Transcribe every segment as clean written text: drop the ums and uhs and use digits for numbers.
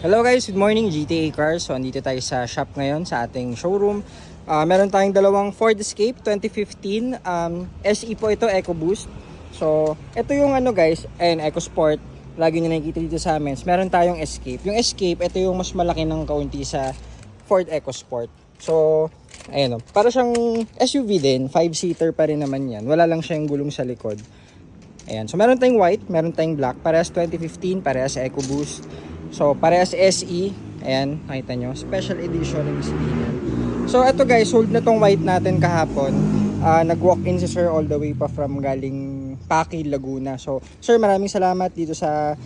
Hello guys, good morning GTA Cars. So andito tayo sa shop ngayon sa ating showroom. Meron tayong dalawang Ford Escape 2015. SE po ito, EcoBoost. So ito yung guys, EcoSport. Lagi nyo nakikita dito sa amin. Meron tayong Escape. Yung Escape, ito yung mas malaki ng kaunti sa Ford EcoSport. So ayun, para siyang SUV din, 5-seater pa rin naman yan. Wala lang siyang gulong sa likod. Ayan, so meron tayong white, meron tayong black. Parehas 2015, parehas EcoBoost. So, parehas SE. Ayan, nakita nyo. Special edition ng sticker. So, ito guys, sold na tong white natin kahapon. Nag-walk-in si sir all the way pa from galing Paki, Laguna. So, sir, maraming salamat dito sa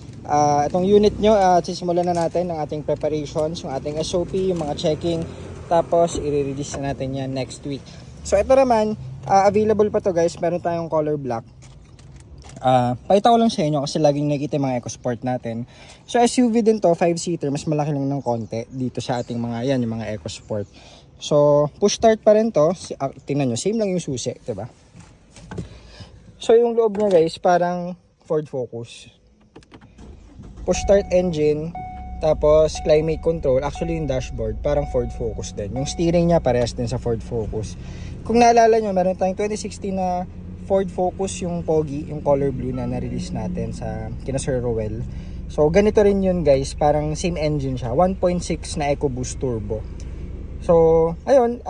itong unit nyo. Sisimulan na natin ang ating preparations, yung ating SOP, yung mga checking. Tapos, i-release na natin yan next week. So, ito naman, available pa to guys. Meron tayong color black. Pakita ko lang sa inyo kasi laging nakikita yung mga EcoSport natin. So SUV din to, 5-seater, mas malaki lang ng konti dito sa ating mga yung mga EcoSport. So push start pa rin to. Tingnan nyo, same lang yung susi, 'di ba? So yung loob niya guys, parang Ford Focus. Push start engine, tapos climate control, actually yung dashboard parang Ford Focus din. Yung steering niya parehas din sa Ford Focus. Kung naalala nyo, meron tayong 2016 na Ford Focus, yung Pogi, yung color blue na na-release natin sa kina Sir Rowell. So ganito rin yun guys, parang same engine siya, 1.6 na EcoBoost Turbo. So ayun,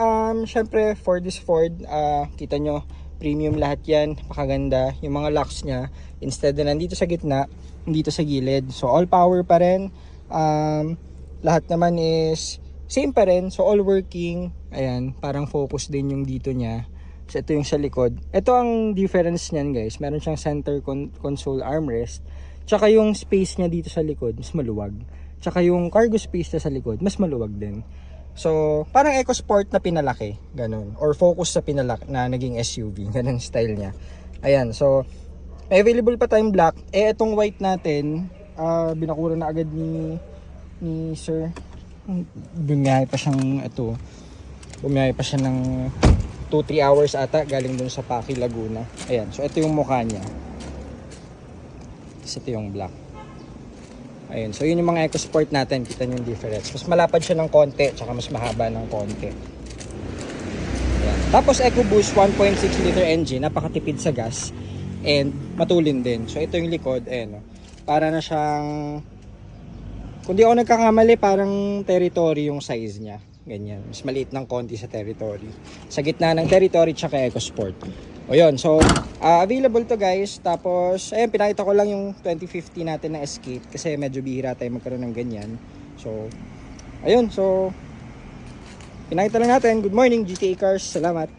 syempre Ford is Ford, kita nyo premium lahat yan, pakaganda. Yung mga locks nya, instead na nandito sa gitna, dito sa gilid. So all power pa rin, lahat naman is same pa rin, so all working. Ayan, parang focus din yung dito nya. So ito yung sa likod. Ito ang difference niyan guys. Meron siyang center console armrest. Tsaka yung space niya dito sa likod, mas maluwag. Tsaka yung cargo space niya sa likod, mas maluwag din. So parang EcoSport na pinalaki. Ganun. Or Focus sa pinalaki na naging SUV. Ganun style niya. Ayan. So may available pa tayong black. Itong white natin, binakura na agad ni sir. Bumiyahe pa siyang Bumiyahe pa siya ng 2-3 hours ata galing dun sa Paki, Laguna. Ayan, so ito yung mukha niya. Tapos ito yung black. Ayan, so yun yung mga EcoSport natin. Kita nyo yung difference. Mas malapad siya ng konti, tsaka mas mahaba ng konti. Ayan. Tapos EcoBoost 1.6 liter engine, napakatipid sa gas. And matulin din. So ito yung likod, ayan. Para na siyang, kung di ako nagkakamali, parang territory yung size niya. Ganyan, mas maliit ng konti sa territory. Sa gitna ng territory tsaka EcoSport. O yun, so available to guys. Tapos, ayun, pinakita ko lang yung 2050 natin na Escape kasi medyo bihira tayo magkaroon ng ganyan. So, ayun, so pinakita lang natin. Good morning GTA Cars, salamat.